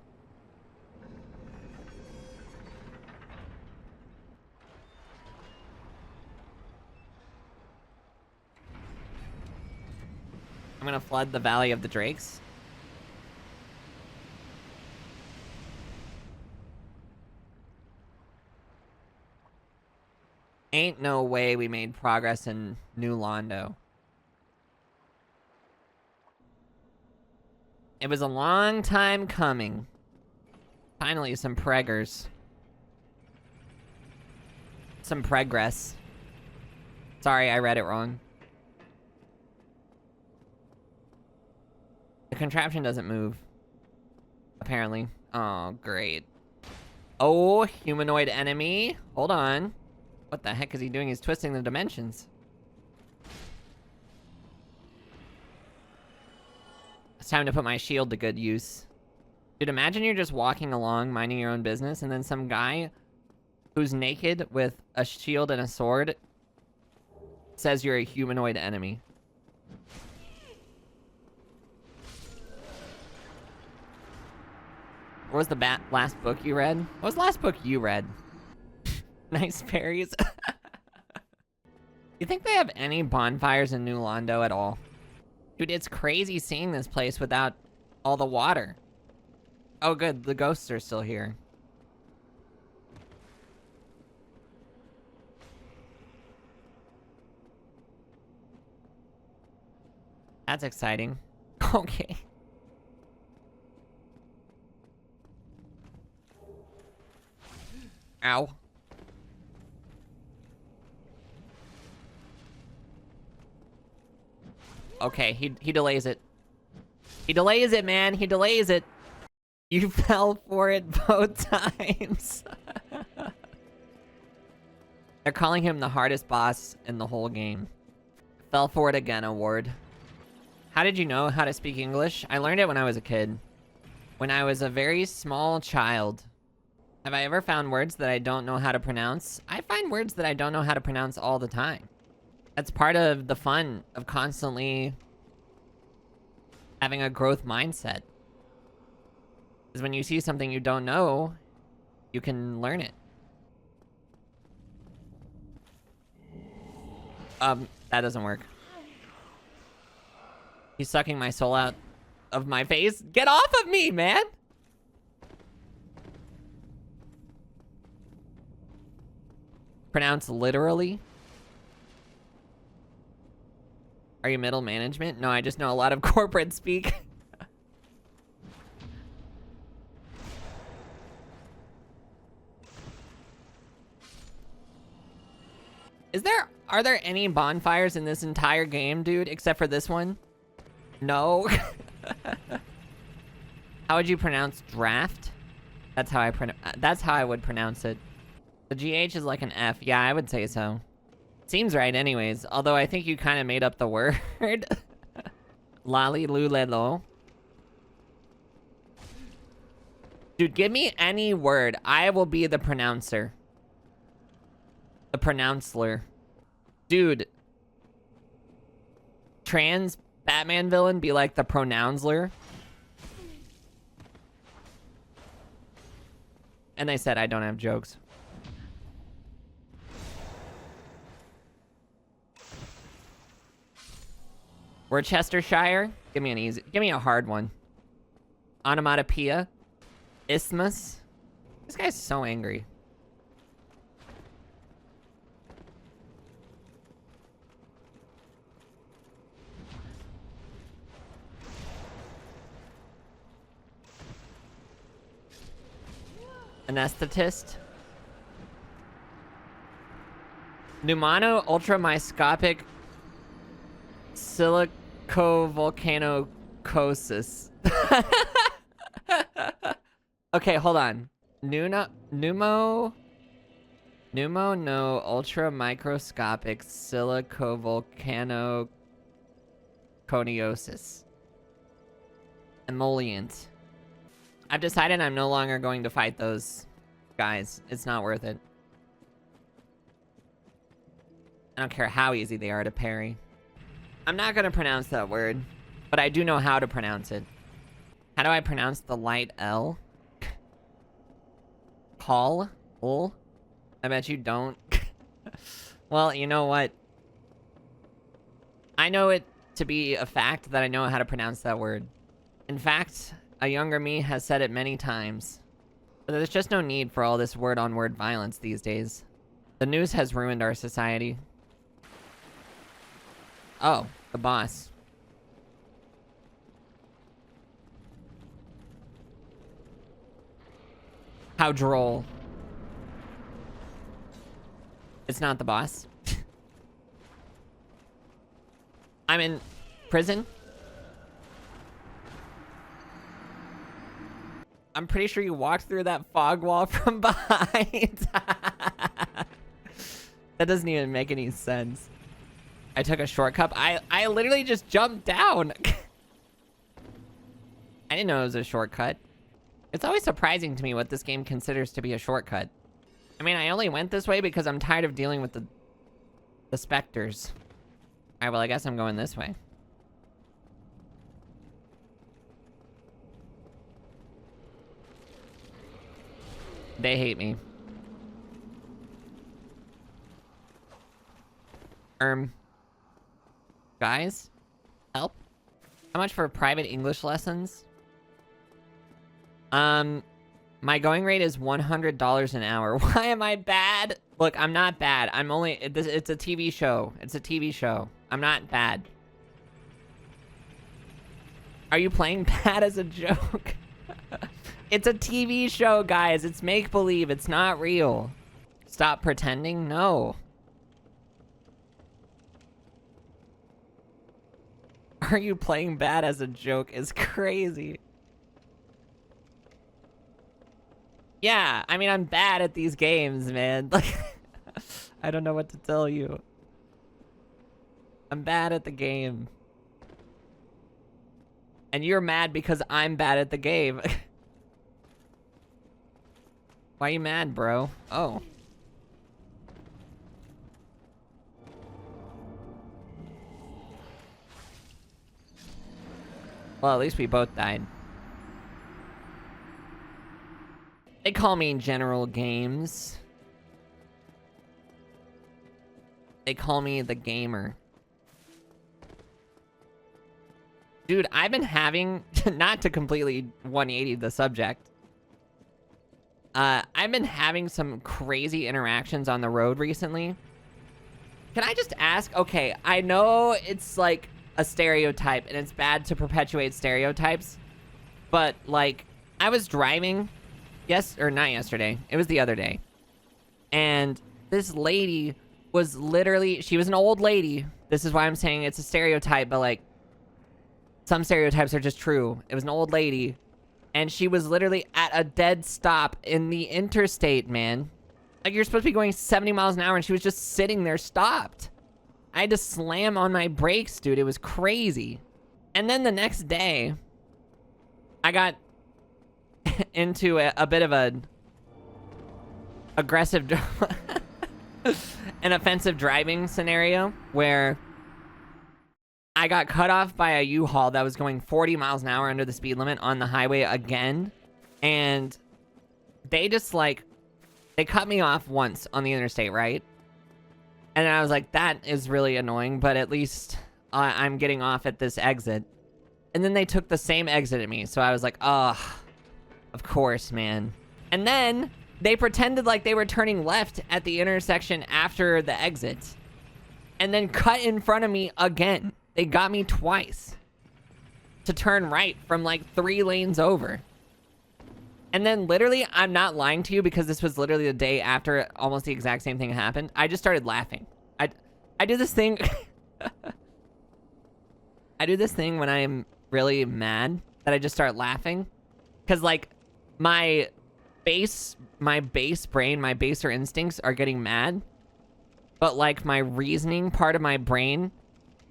I'm gonna flood the Valley of the Drakes. Ain't no way we made progress in New Londo. It was a long time coming. Finally, some preggers. Some pregress. Sorry, I read it wrong. The contraption doesn't move. Apparently. Oh, great. Oh, humanoid enemy. Hold on. What the heck is he doing? He's twisting the dimensions. It's time to put my shield to good use. Dude, imagine you're just walking along, minding your own business, and then some guy who's naked with a shield and a sword says you're a humanoid enemy. What was the last book you read? What was the last book you read? Nice berries. You think they have any bonfires in New Londo at all? Dude, it's crazy seeing this place without all the water. Oh good, the ghosts are still here. That's exciting. Okay. Ow. Okay, he delays it. He delays it, man. He delays it. You fell for it both times. They're calling him the hardest boss in the whole game. Fell for it again award. How did you know how to speak English? I learned it when I was a kid. When I was a very small child. Have I ever found words that I don't know how to pronounce? I find words that I don't know how to pronounce all the time. That's part of the fun of constantly having a growth mindset. Because when you see something you don't know, you can learn it. That doesn't work. He's sucking my soul out of my face. Get off of me, man! Pronounce literally. Are you middle management? No, I just know a lot of corporate speak. Are there any bonfires in this entire game, dude, except for this one? No. How would you pronounce draft? That's how I would pronounce it. The GH is like an F. Yeah, I would say so. Seems right anyways, although I think you kind of made up the word. Lali lulelo. Dude, give me any word. I will be the pronouncer. The pronouncer. Dude. Trans Batman villain be like the pronounsler. And they said I don't have jokes. Worcestershire? Give me a hard one. Onomatopoeia? Isthmus? This guy's so angry. Anesthetist? Pneumano ultramicroscopic silicovolcanocosis. Okay, hold on. Pneumo no ultra microscopic silicovolcanoconiosis. Emollient. I've decided I'm no longer going to fight those guys. It's not worth it. I don't care how easy they are to parry. I'm not gonna pronounce that word, but I do know how to pronounce it. How do I pronounce the light L? Call? Ul? I bet you don't. Well, you know what? I know it to be a fact that I know how to pronounce that word. In fact, a younger me has said it many times. But there's just no need for all this word-on-word violence these days. The news has ruined our society. Oh, the boss. How droll. It's not the boss. I'm in prison. I'm pretty sure you walked through that fog wall from behind. That doesn't even make any sense. I took a shortcut. I literally just jumped down. I didn't know it was a shortcut. It's always surprising to me what this game considers to be a shortcut. I mean, I only went this way because I'm tired of dealing with the specters. Alright, well, I guess I'm going this way. They hate me. Guys? Help? How much for private English lessons? My going rate is $100 an hour. Why am I bad? Look, I'm not bad. I'm only... It's a TV show. It's a TV show. I'm not bad. Are you playing bad as a joke? It's a TV show, guys. It's make-believe. It's not real. Stop pretending? No. Are you playing bad as a joke is crazy. Yeah, I mean, I'm bad at these games, man. Like, I don't know what to tell you. I'm bad at the game. And you're mad because I'm bad at the game. Why are you mad, bro? Oh. Well, at least we both died. They call me General Games. They call me the gamer. Dude, I've been having, not to completely 180 the subject, I've been having some crazy interactions on the road recently. Can I just ask, okay, I know it's like a stereotype and it's bad to perpetuate stereotypes, but like, I was driving, not yesterday, it was the other day, and this lady was literally, she was an old lady. This is why I'm saying it's a stereotype, but like, some stereotypes are just true. It was an old lady, and she was literally at a dead stop in the interstate, man. Like, you're supposed to be going 70 miles an hour, and she was just sitting there stopped. I had to slam on my brakes, dude. It was crazy. And then the next day, I got into a bit of a aggressive, an offensive driving scenario where I got cut off by a U-Haul that was going 40 miles an hour under the speed limit on the highway again. And they just like, they cut me off once on the interstate, right? And I was like, that is really annoying, but at least I'm getting off at this exit. And then they took the same exit at me. So I was like, oh, of course, man. And then they pretended like they were turning left at the intersection after the exit. And then cut in front of me again. They got me twice to turn right from like 3 lanes over. And then literally, I'm not lying to you because this was literally the day after almost the exact same thing happened. I just started laughing. I do this thing. I do this thing when I'm really mad that I just start laughing. Because like my base brain, my baser instincts are getting mad. But like my reasoning part of my brain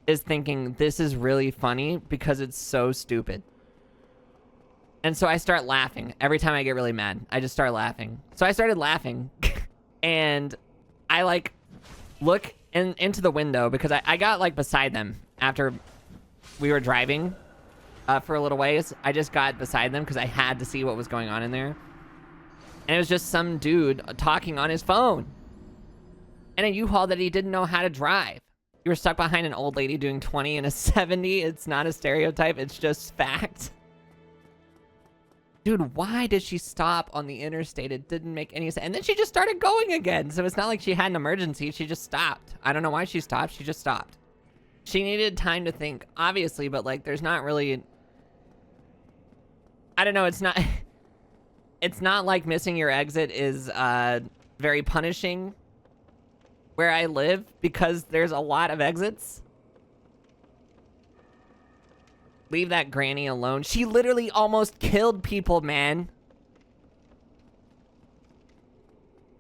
is thinking this is really funny because it's so stupid. And so I start laughing every time I get really mad. I just start laughing. So I started laughing and I like look into the window because I got like beside them after we were driving for a little ways. I just got beside them because I had to see what was going on in there. And it was just some dude talking on his phone. And a U-Haul that he didn't know how to drive. You were stuck behind an old lady doing 20 and a 70. It's not a stereotype. It's just fact. Dude, why did she stop on the interstate? It didn't make any sense. And then she just started going again. So it's not like she had an emergency. She just stopped. I don't know why she stopped. She just stopped. She needed time to think, obviously, but like there's not really... I don't know. It's not... It's not like missing your exit is very punishing where I live because there's a lot of exits. Leave that granny alone. She literally almost killed people, man.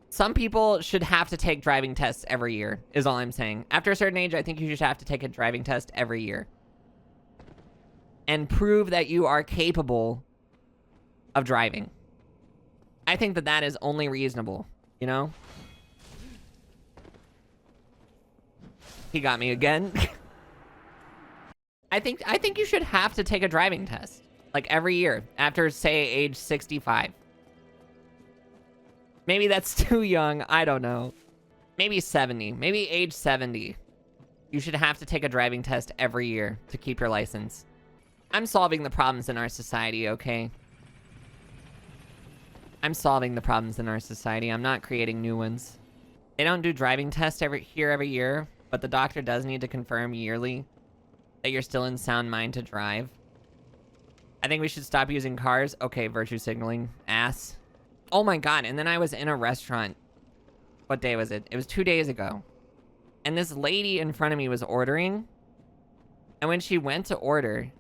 Some people should have to take driving tests every year, is all I'm saying. After a certain age, I think you should have to take a driving test every year. And prove that you are capable of driving. I think that that is only reasonable, you know? He got me again. I think you should have to take a driving test. Like every year. After, say, age 65. Maybe that's too young. I don't know. Maybe 70. Maybe age 70. You should have to take a driving test every year to keep your license. I'm solving the problems in our society, okay? I'm solving the problems in our society. I'm not creating new ones. They don't do driving tests every year, but the doctor does need to confirm yearly that you're still in sound mind to drive. I think we should stop using cars. Okay, virtue signaling. Ass. Oh my god, and then I was in a restaurant. What day was it? It was 2 days ago. And this lady in front of me was ordering. And when she went to order...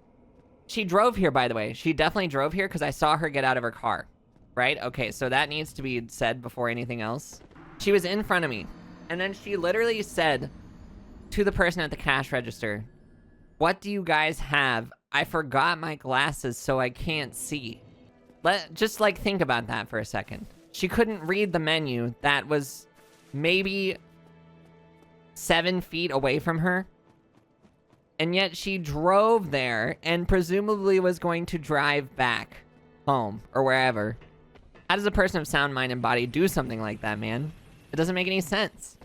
She drove here, by the way. She definitely drove here because I saw her get out of her car. Right? Okay, so that needs to be said before anything else. She was in front of me. And then she literally said to the person at the cash register, "What do you guys have? I forgot my glasses, so I can't see." Just like think about that for a second. She couldn't read the menu that was maybe 7 feet away from her. And yet she drove there and presumably was going to drive back home or wherever. How does a person of sound mind and body do something like that, man? It doesn't make any sense.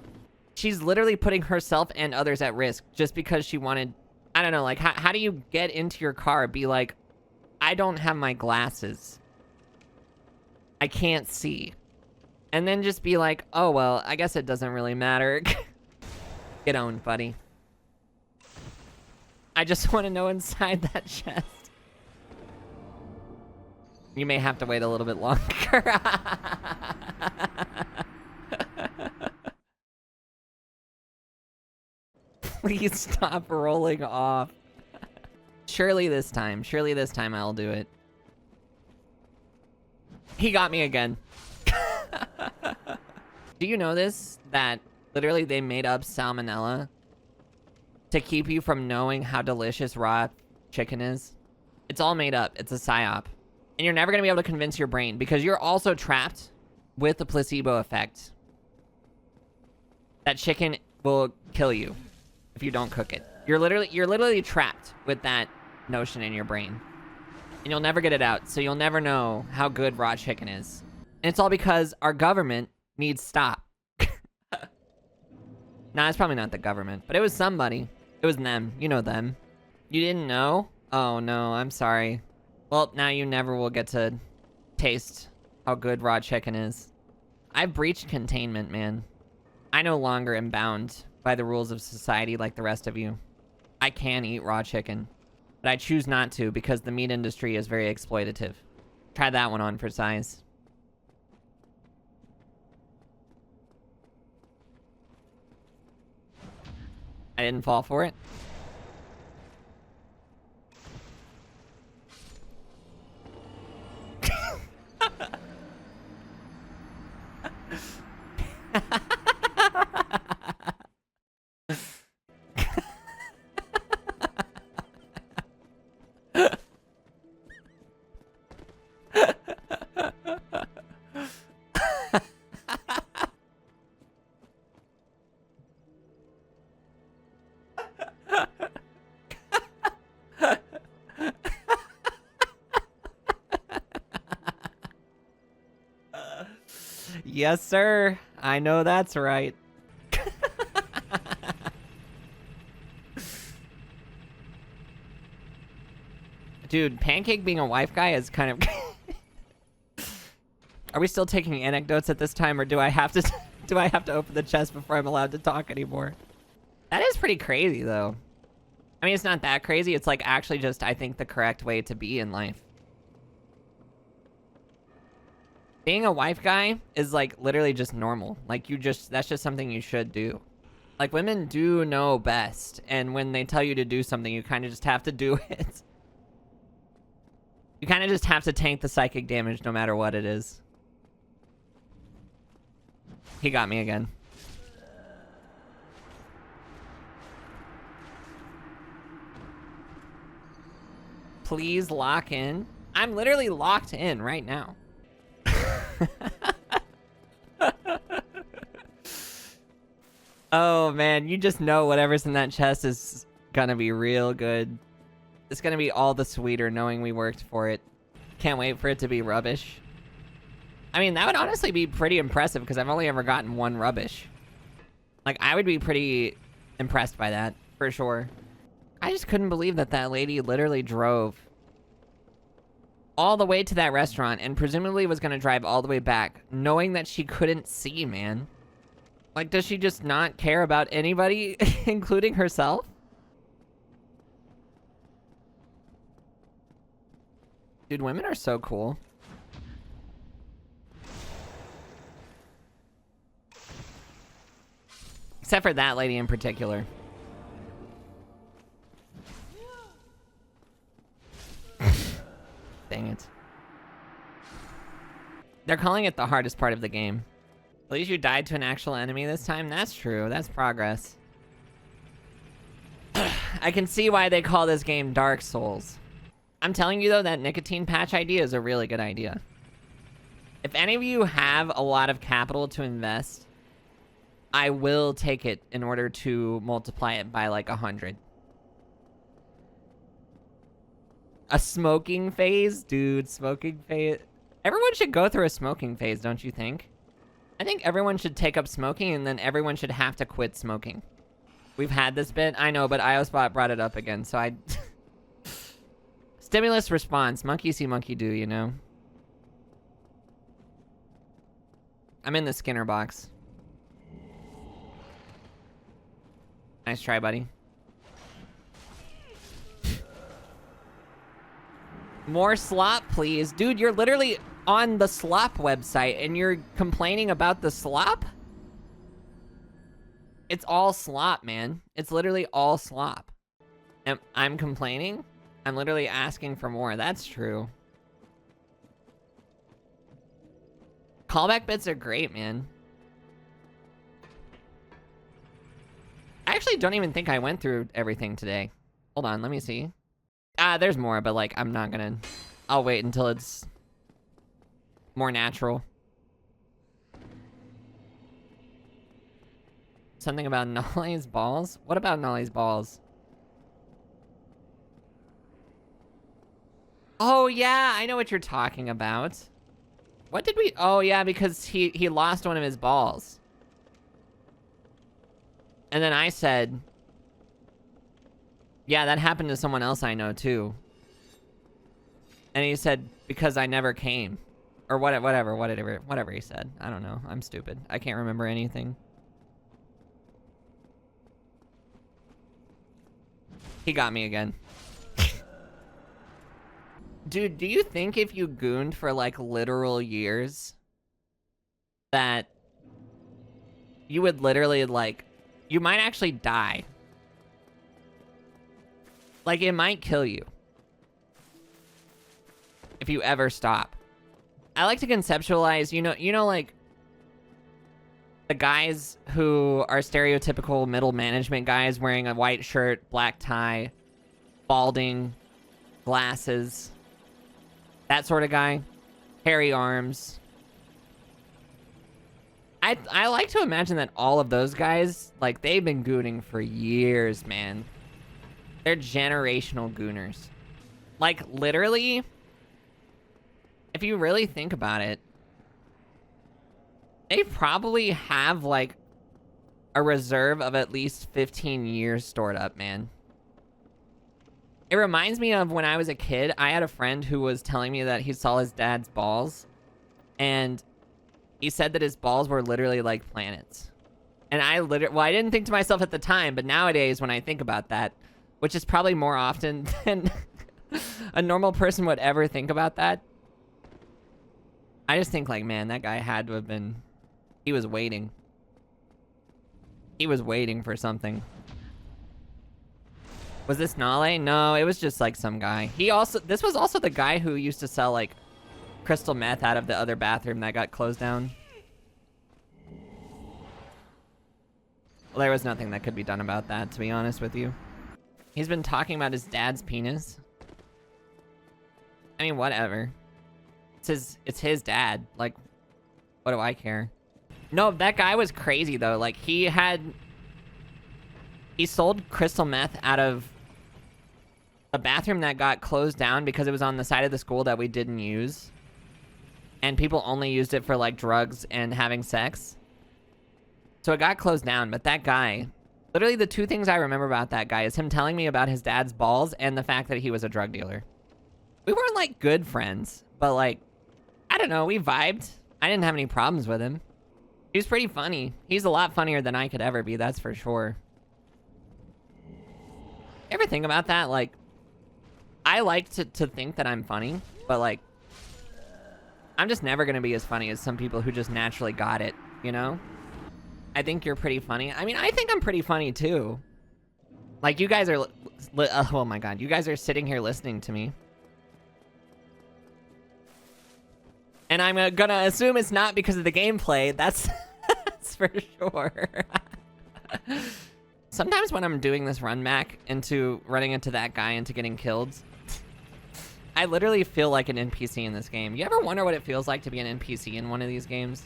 She's literally putting herself and others at risk just because she wanted... I don't know, like, how do you get into your car, be like, I don't have my glasses. I can't see. And then just be like, oh, well, I guess it doesn't really matter. Get owned, buddy. I just want to know inside that chest. You may have to wait a little bit longer. Please stop rolling off. Surely this time I'll do it. He got me again. Do you know this? That literally they made up salmonella to keep you from knowing how delicious raw chicken is? It's all made up. It's a psyop. And you're never going to be able to convince your brain because you're also trapped with the placebo effect. That chicken will kill you if you don't cook it. You're literally trapped with that notion in your brain. And you'll never get it out, so you'll never know how good raw chicken is. And it's all because our government needs stop. Nah, it's probably not the government, but it was somebody. It was them. You know them. You didn't know? Oh no, I'm sorry. Well, now you never will get to taste how good raw chicken is. I've breached containment, man. I no longer am bound by the rules of society like the rest of you. I can eat raw chicken, but I choose not to because the meat industry is very exploitative. Try that one on for size. I didn't fall for it. Yes, sir. I know that's right. Dude, Pancake being a wife guy is kind of... Are we still taking anecdotes at this time, or do I have to do I have to open the chest before I'm allowed to talk anymore? That is pretty crazy, though. I mean, it's not that crazy. It's like actually just, I think, the correct way to be in life. Being a wife guy is like literally just normal. Like that's just something you should do. Like women do know best. And when they tell you to do something, you kind of just have to do it. You kind of just have to tank the psychic damage no matter what it is. He got me again. Please lock in. I'm literally locked in right now. Oh man, you just know whatever's in that chest is gonna be real good. It's gonna be all the sweeter knowing we worked for it. Can't wait for it to be rubbish. I mean, that would honestly be pretty impressive because I've only ever gotten one rubbish. Like, I would be pretty impressed by that, for sure. I just couldn't believe that that lady literally drove all the way to that restaurant and presumably was going to drive all the way back, knowing that she couldn't see, man. Like, does she just not care about anybody, including herself? Dude, women are so cool. Except for that lady in particular. Dang it. They're calling it the hardest part of the game. At least you died to an actual enemy this time. That's true. That's progress. I can see why they call this game Dark Souls. I'm telling you, though, that nicotine patch idea is a really good idea. If any of you have a lot of capital to invest, I will take it in order to multiply it by like 100. A smoking phase? Dude, smoking phase. Everyone should go through a smoking phase, don't you think? I think everyone should take up smoking, and then everyone should have to quit smoking. We've had this bit, I know, but IOSpot brought it up again, so I... Stimulus response. Monkey see, monkey do, you know? I'm in the Skinner box. Nice try, buddy. More slop, please. Dude, you're literally on the slop website and you're complaining about the slop? It's all slop, man. It's literally all slop. And I'm complaining? I'm literally asking for more. That's true. Callback bits are great, man. I actually don't even think I went through everything today. Hold on, let me see. There's more, but like, I'm not gonna... I'll wait until it's more natural. Something about Nolly's balls? What about Nolly's balls? Oh yeah, I know what you're talking about. What did we... Oh yeah, because he lost one of his balls. And then I said... Yeah, that happened to someone else I know too. And he said, because I never came. Or whatever he said. I don't know. I'm stupid. I can't remember anything. He got me again. Dude, do you think if you gooned for like literal years that you would literally like, you might actually die? Like, it might kill you if you ever stop. I like to conceptualize, you know, like the guys who are stereotypical middle management guys wearing a white shirt, black tie, balding, glasses, that sort of guy, hairy arms. I like to imagine that all of those guys, like, they've been gooning for years, man. They're generational gooners. Like, literally, if you really think about it, they probably have, like, a reserve of at least 15 years stored up, man. It reminds me of when I was a kid, I had a friend who was telling me that he saw his dad's balls, and he said that his balls were literally like planets. And I didn't think to myself at the time, but nowadays when I think about that, which is probably more often than a normal person would ever think about that, I just think like, man, that guy had to have been... He was waiting. He was waiting for something. Was this Nale? No, it was just like some guy. This was also the guy who used to sell like crystal meth out of the other bathroom that got closed down. Well, there was nothing that could be done about that, to be honest with you. He's been talking about his dad's penis. I mean, whatever. It's his dad. Like, what do I care? No, that guy was crazy though. Like, he sold crystal meth out of a bathroom that got closed down because it was on the side of the school that we didn't use. And people only used it for like drugs and having sex. So it got closed down, but that guy, literally the two things I remember about that guy is him telling me about his dad's balls and the fact that he was a drug dealer. We weren't like good friends, but like, I don't know, we vibed. I didn't have any problems with him. He was pretty funny. He's a lot funnier than I could ever be, that's for sure. Ever think about that? Like, I like to think that I'm funny, but like, I'm just never gonna be as funny as some people who just naturally got it, you know? I think you're pretty funny. I mean, I think I'm pretty funny too. Like, you guys are, oh my god, you guys are sitting here listening to me. And I'm gonna assume it's not because of the gameplay. That's, that's for sure. Sometimes when I'm doing this run back into running into that guy into getting killed, I literally feel like an NPC in this game. You ever wonder what it feels like to be an NPC in one of these games?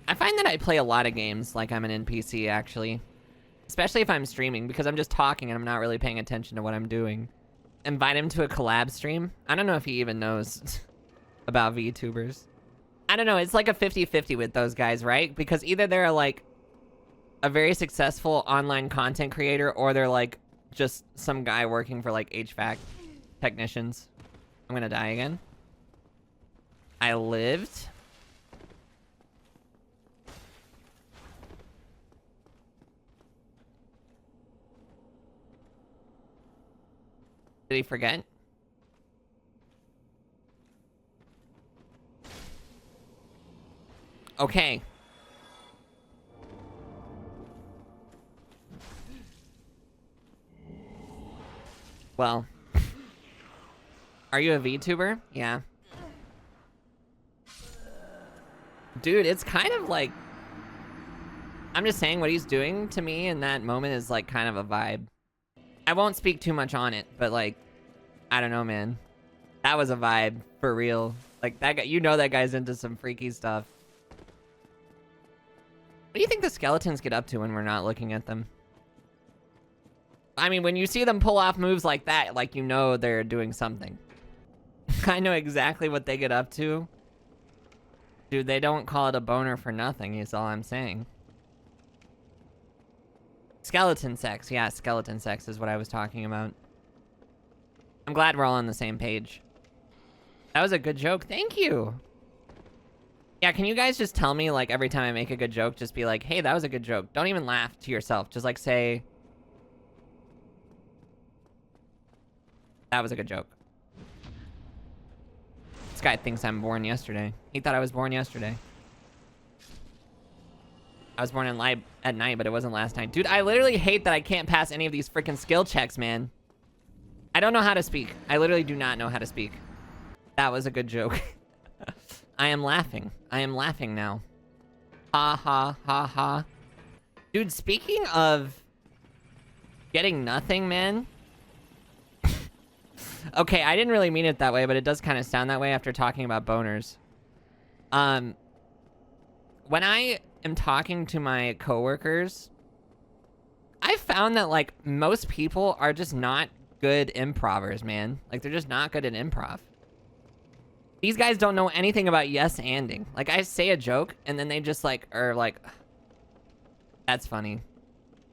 I find that I play a lot of games like I'm an NPC, actually. Especially if I'm streaming, because I'm just talking and I'm not really paying attention to what I'm doing. Invite him to a collab stream? I don't know if he even knows. about VTubers. I don't know, it's like a 50-50 with those guys, right? Because either they're like a very successful online content creator, or they're like just some guy working for like HVAC technicians. I'm gonna die again. I lived. Did he forget? Okay. Well. Are you a VTuber? Yeah. Dude, it's kind of like... I'm just saying what he's doing to me in that moment is like kind of a vibe. I won't speak too much on it, but like... I don't know, man. That was a vibe, for real. Like, that guy, you know that guy's into some freaky stuff. What do you think the skeletons get up to when we're not looking at them? I mean, when you see them pull off moves like that, like, you know they're doing something. I know exactly what they get up to. Dude, they don't call it a boner for nothing, is all I'm saying. Skeleton sex. Yeah, skeleton sex is what I was talking about. I'm glad we're all on the same page. That was a good joke. Thank you. Yeah, can you guys just tell me, like, every time I make a good joke, just be like, hey, that was a good joke. Don't even laugh to yourself. Just, like, say... that was a good joke. This guy thinks I'm born yesterday. He thought I was born yesterday. I was born at night, but it wasn't last night. Dude, I literally hate that I can't pass any of these freaking skill checks, man. I don't know how to speak. I literally do not know how to speak. That was a good joke. I am laughing. I am laughing now. Ha ha ha ha. Dude, speaking of getting nothing, man. Okay, I didn't really mean it that way, but it does kind of sound that way after talking about boners. When I am talking to my coworkers, I found that, like, most people are just not good improvers, man. Like, they're just not good at improv. These guys don't know anything about yes-anding. Like, I say a joke, and then they just, like, are like, that's funny.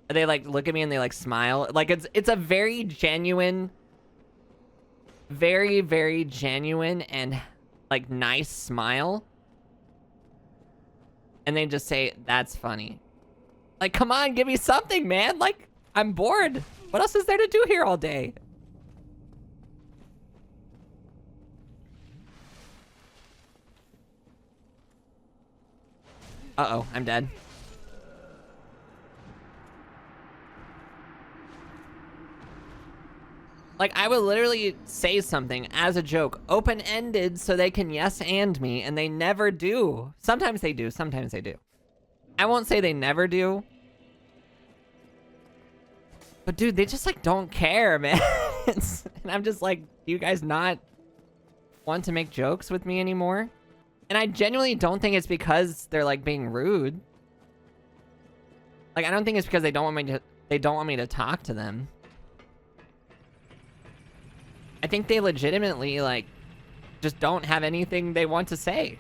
They, like, look at me and they, like, smile. Like, it's a very genuine, very, very genuine and, like, nice smile. And they just say, that's funny. Like, come on, give me something, man. Like, I'm bored. What else is there to do here all day? Uh-oh, I'm dead. Like, I would literally say something as a joke, open-ended, so they can yes-and me, and they never do. Sometimes they do, sometimes they do. I won't say they never do. But dude, they just, like, don't care, man. And I'm just like, do you guys not want to make jokes with me anymore? And I genuinely don't think it's because they're, like, being rude. Like, I don't think it's because they don't want me to talk to them. I think they legitimately, like, just don't have anything they want to say.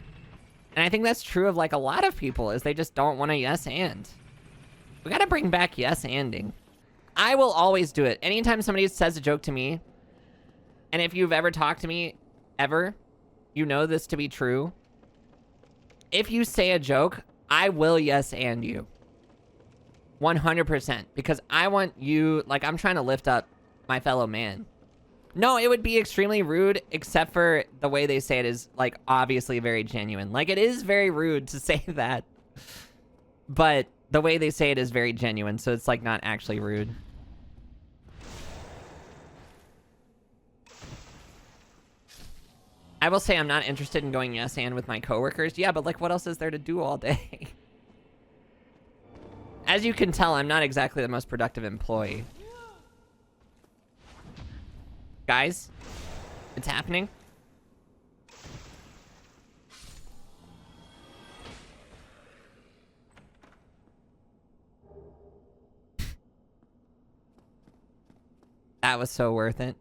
And I think that's true of, like, a lot of people, is they just don't want to yes-and. We gotta bring back yes-anding. I will always do it. Anytime somebody says a joke to me, and if you've ever talked to me, ever, you know this to be true. If you say a joke, I will yes-and you. 100%. Because I want you, like, I'm trying to lift up my fellow man. No, it would be extremely rude, except for the way they say it is, like, obviously very genuine. Like, it is very rude to say that. But the way they say it is very genuine, so it's, like, not actually rude. I will say I'm not interested in going yes-and with my coworkers. Yeah, but, like, what else is there to do all day? As you can tell, I'm not exactly the most productive employee. Guys, it's happening. That was so worth it.